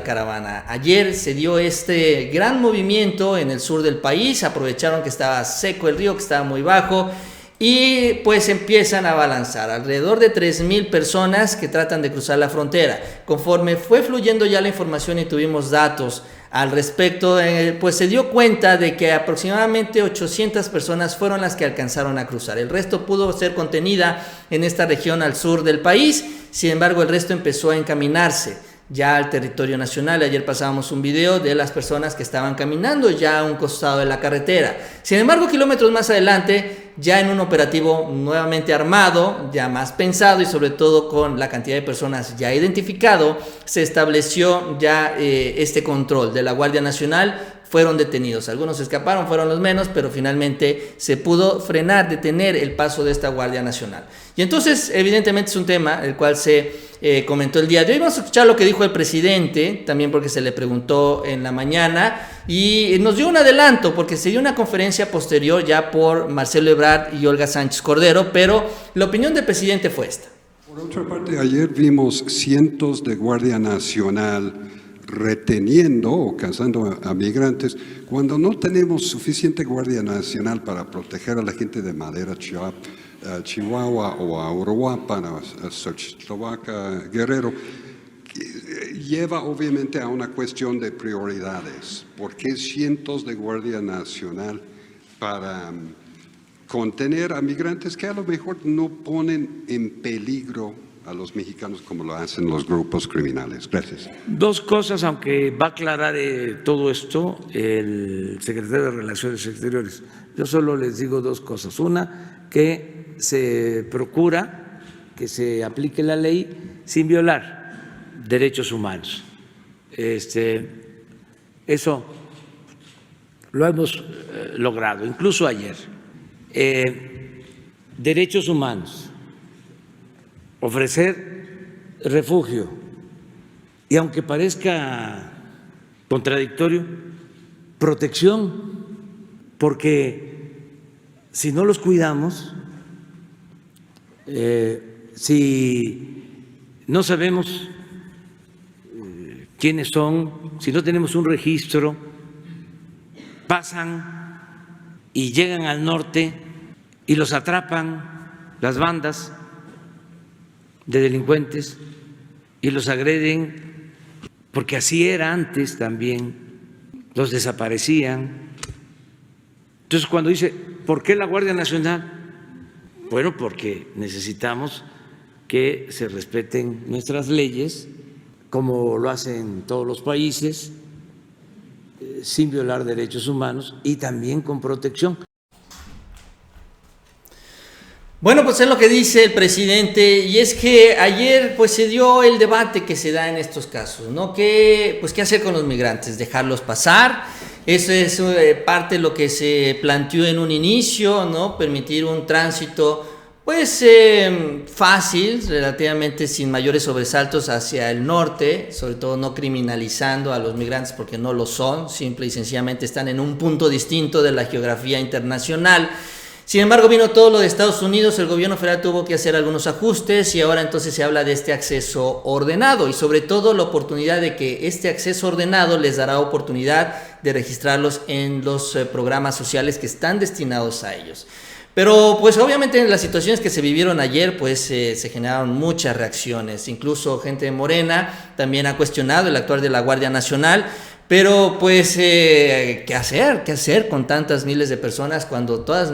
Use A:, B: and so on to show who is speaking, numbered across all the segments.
A: caravana. Ayer se dio este gran movimiento en el sur del país, aprovecharon que estaba seco el río, que estaba muy bajo, y pues empiezan a abalanzar alrededor de 3,000 personas que tratan de cruzar la frontera. Conforme fue fluyendo ya la información y tuvimos datos al respecto, pues se dio cuenta de que aproximadamente 800 personas fueron las que alcanzaron a cruzar. El resto pudo ser contenida en esta región al sur del país. Sin embargo, el resto empezó a encaminarse ya al territorio nacional. Ayer pasábamos un video de las personas que estaban caminando ya a un costado de la carretera. Sin embargo, kilómetros más adelante, ya en un operativo nuevamente armado, ya más pensado y sobre todo con la cantidad de personas ya identificado, se estableció ya este control de la Guardia Nacional. Fueron detenidos, algunos escaparon, fueron los menos, pero finalmente se pudo frenar, detener el paso de esta Guardia Nacional. Y entonces, evidentemente es un tema el cual se comentó el día de hoy. Vamos a escuchar lo que dijo el presidente, también porque se le preguntó en la mañana, y nos dio un adelanto, porque se dio una conferencia posterior ya por Marcelo Ebrard y Olga Sánchez Cordero, pero la opinión del presidente fue esta.
B: Por otra parte, ayer vimos cientos de Guardia Nacional reteniendo o cazando a migrantes, cuando no tenemos suficiente Guardia Nacional para proteger a la gente de Madera, Chihuahua o a Uruapan, a Xochitlahuaca, Guerrero, lleva obviamente a una cuestión de prioridades. ¿Por qué cientos de Guardia Nacional para contener a migrantes que a lo mejor no ponen en peligro a los mexicanos como lo hacen los grupos criminales? Gracias.
C: Dos cosas, aunque va a aclarar todo esto el secretario de Relaciones Exteriores. Yo solo les digo dos cosas. Una, que se procura que se aplique la ley sin violar derechos humanos. Eso lo hemos logrado, incluso ayer. Derechos humanos, ofrecer refugio, y aunque parezca contradictorio, protección, porque si no los cuidamos, si no sabemos quiénes son, si no tenemos un registro, pasan y llegan al norte y los atrapan las bandas de delincuentes y los agreden, porque así era antes también, los desaparecían. Entonces, cuando dice, ¿por qué la Guardia Nacional? Bueno, porque necesitamos que se respeten nuestras leyes, como lo hacen todos los países, sin violar derechos humanos y también con protección.
A: Bueno, pues es lo que dice el presidente, y es que ayer pues se dio el debate que se da en estos casos, ¿no? ¿Qué hacer con los migrantes? ¿Dejarlos pasar? Eso es parte de lo que se planteó en un inicio, ¿no? Permitir un tránsito pues fácil, relativamente sin mayores sobresaltos hacia el norte, sobre todo no criminalizando a los migrantes porque no lo son, simple y sencillamente están en un punto distinto de la geografía internacional. Sin embargo, vino todo lo de Estados Unidos, el gobierno federal tuvo que hacer algunos ajustes y ahora entonces se habla de este acceso ordenado y sobre todo la oportunidad de que este acceso ordenado les dará oportunidad de registrarlos en los programas sociales que están destinados a ellos. Pero pues obviamente en las situaciones que se vivieron ayer pues se generaron muchas reacciones, incluso gente de Morena también ha cuestionado el actuar de la Guardia Nacional. Pero pues, ¿qué hacer con tantas miles de personas cuando todas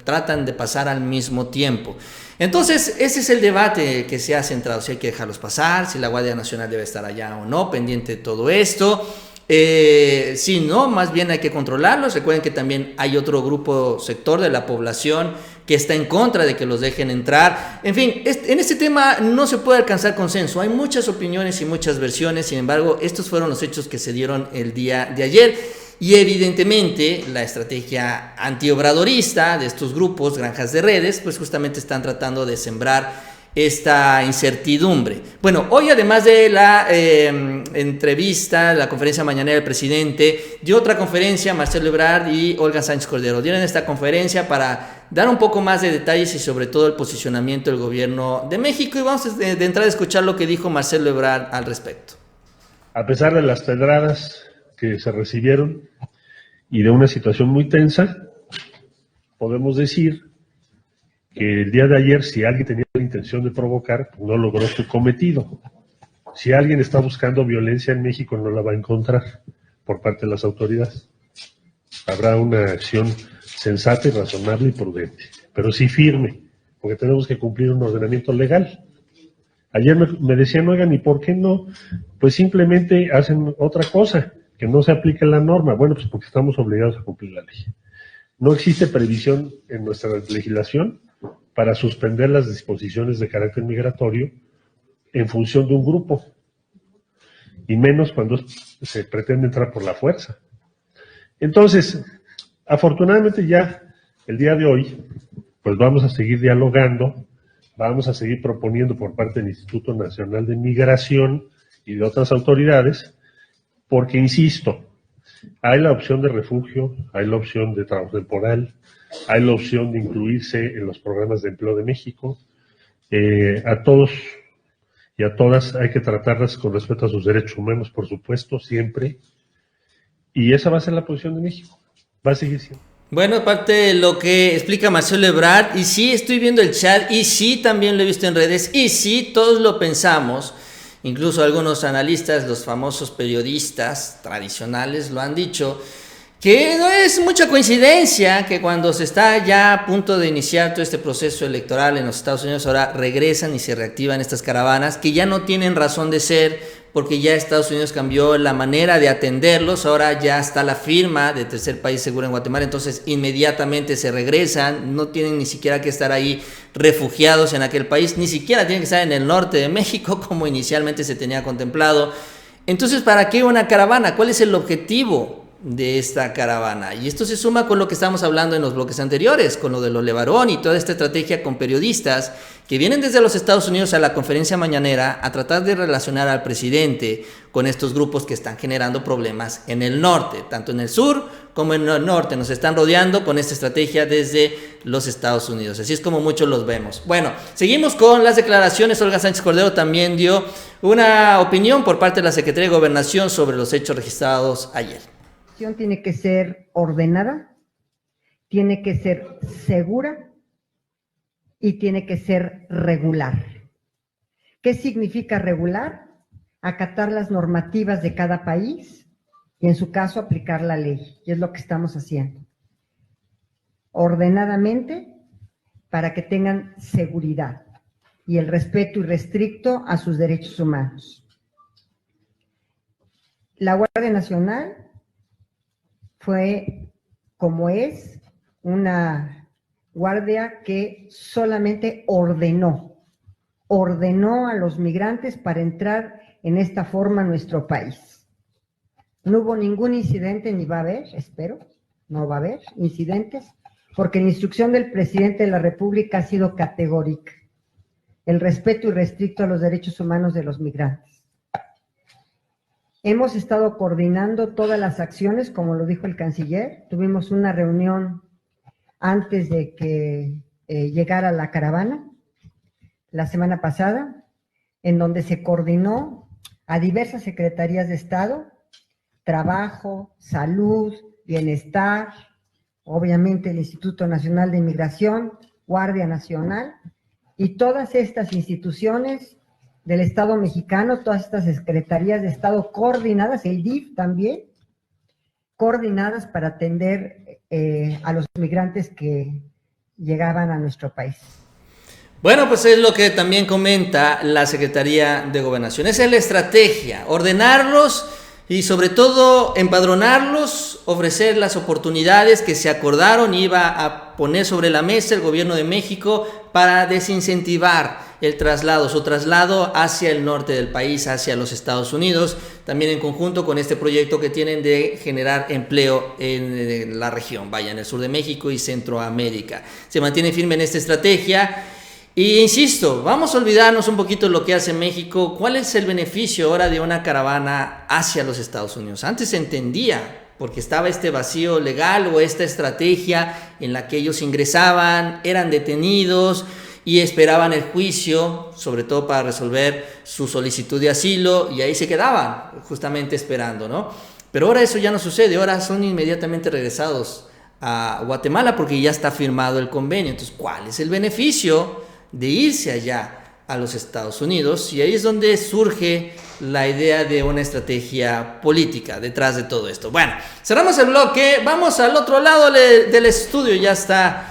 A: tratan de pasar al mismo tiempo? Entonces, ese es el debate que se ha centrado, si hay que dejarlos pasar, si la Guardia Nacional debe estar allá o no, pendiente de todo esto. Si no, más bien hay que controlarlos. Recuerden que también hay otro sector de la población que está en contra de que los dejen entrar. En fin, en este tema no se puede alcanzar consenso. Hay muchas opiniones y muchas versiones. Sin embargo, estos fueron los hechos que se dieron el día de ayer. Y evidentemente la estrategia antiobradorista de estos grupos, granjas de redes, pues justamente están tratando de sembrar esta incertidumbre. Bueno, hoy además de la entrevista, la conferencia mañanera del presidente, dio otra conferencia Marcelo Ebrard y Olga Sánchez Cordero. Dieron esta conferencia para dar un poco más de detalles y sobre todo el posicionamiento del gobierno de México. Y vamos de entrada a escuchar lo que dijo Marcelo Ebrard al respecto.
D: A pesar de las pedradas que se recibieron y de una situación muy tensa, podemos decir que el día de ayer, si alguien tenía la intención de provocar, no logró su cometido. Si alguien está buscando violencia en México, no la va a encontrar por parte de las autoridades. Habrá una acción sensata y razonable y prudente, pero sí firme, porque tenemos que cumplir un ordenamiento legal. Ayer me decían, oigan, ¿y por qué no? Pues simplemente hacen otra cosa, que no se aplique la norma. Bueno, pues porque estamos obligados a cumplir la ley. No existe previsión en nuestra legislación para suspender las disposiciones de carácter migratorio en función de un grupo, y menos cuando se pretende entrar por la fuerza. Entonces, afortunadamente ya el día de hoy, pues vamos a seguir dialogando, vamos a seguir proponiendo por parte del Instituto Nacional de Migración y de otras autoridades, porque, insisto, hay la opción de refugio, hay la opción de trabajo temporal, hay la opción de incluirse en los programas de empleo de México. A todos y a todas hay que tratarlas con respeto a sus derechos humanos, por supuesto, siempre. Y esa va a ser la posición de México, va a seguir siendo.
A: Bueno, aparte de lo que explica Marcelo Ebrard, y sí estoy viendo el chat, y sí también lo he visto en redes, y sí todos lo pensamos, incluso algunos analistas, los famosos periodistas tradicionales lo han dicho, que no es mucha coincidencia que cuando se está ya a punto de iniciar todo este proceso electoral en los Estados Unidos, ahora regresan y se reactivan estas caravanas, que ya no tienen razón de ser, porque ya Estados Unidos cambió la manera de atenderlos, ahora ya está la firma de tercer país seguro en Guatemala, entonces inmediatamente se regresan, no tienen ni siquiera que estar ahí refugiados en aquel país, ni siquiera tienen que estar en el norte de México como inicialmente se tenía contemplado. Entonces, ¿para qué una caravana? ¿Cuál es el objetivo de esta caravana? Y esto se suma con lo que estábamos hablando en los bloques anteriores, con lo de los Levarón y toda esta estrategia con periodistas que vienen desde los Estados Unidos a la conferencia mañanera a tratar de relacionar al presidente con estos grupos que están generando problemas en el norte, tanto en el sur como en el norte. Nos están rodeando con esta estrategia desde los Estados Unidos, así es como muchos los vemos. Bueno, seguimos con las declaraciones. Olga Sánchez Cordero también dio una opinión por parte de la Secretaría de Gobernación sobre los hechos registrados ayer.
E: Tiene que ser ordenada, tiene que ser segura y tiene que ser regular. ¿Qué significa regular? Acatar las normativas de cada país y, en su caso, aplicar la ley, y es lo que estamos haciendo. Ordenadamente, para que tengan seguridad y el respeto irrestricto a sus derechos humanos. La Guardia Nacional fue, como es, una guardia que solamente ordenó a los migrantes para entrar en esta forma a nuestro país. No hubo ningún incidente, ni va a haber, espero, no va a haber incidentes, porque la instrucción del presidente de la República ha sido categórica: el respeto irrestricto a los derechos humanos de los migrantes. Hemos estado coordinando todas las acciones, como lo dijo el canciller. Tuvimos una reunión antes de que llegara la caravana, la semana pasada, en donde se coordinó a diversas secretarías de Estado: Trabajo, Salud, Bienestar, obviamente el Instituto Nacional de Migración, Guardia Nacional, y todas estas instituciones del Estado mexicano, todas estas secretarías de Estado coordinadas, el DIF también, coordinadas para atender a los migrantes que llegaban a nuestro país.
A: Bueno, pues es lo que también comenta la Secretaría de Gobernación. Esa es la estrategia: ordenarlos y sobre todo empadronarlos, ofrecer las oportunidades que se acordaron iba a poner sobre la mesa el gobierno de México para desincentivar el traslado, su traslado hacia el norte del país, hacia los Estados Unidos, también en conjunto con este proyecto que tienen de generar empleo en la región, vaya, en el sur de México y Centroamérica. Se mantiene firme en esta estrategia. Y insisto, vamos a olvidarnos un poquito de lo que hace México. ¿Cuál es el beneficio ahora de una caravana hacia los Estados Unidos? Antes se entendía, porque estaba este vacío legal o esta estrategia en la que ellos ingresaban, eran detenidos y esperaban el juicio, sobre todo para resolver su solicitud de asilo, y ahí se quedaban justamente esperando, ¿no? Pero ahora eso ya no sucede, ahora son inmediatamente regresados a Guatemala porque ya está firmado el convenio. Entonces, ¿cuál es el beneficio de irse allá a los Estados Unidos? Y ahí es donde surge la idea de una estrategia política detrás de todo esto. Bueno, cerramos el bloque, vamos al otro lado del estudio, ya está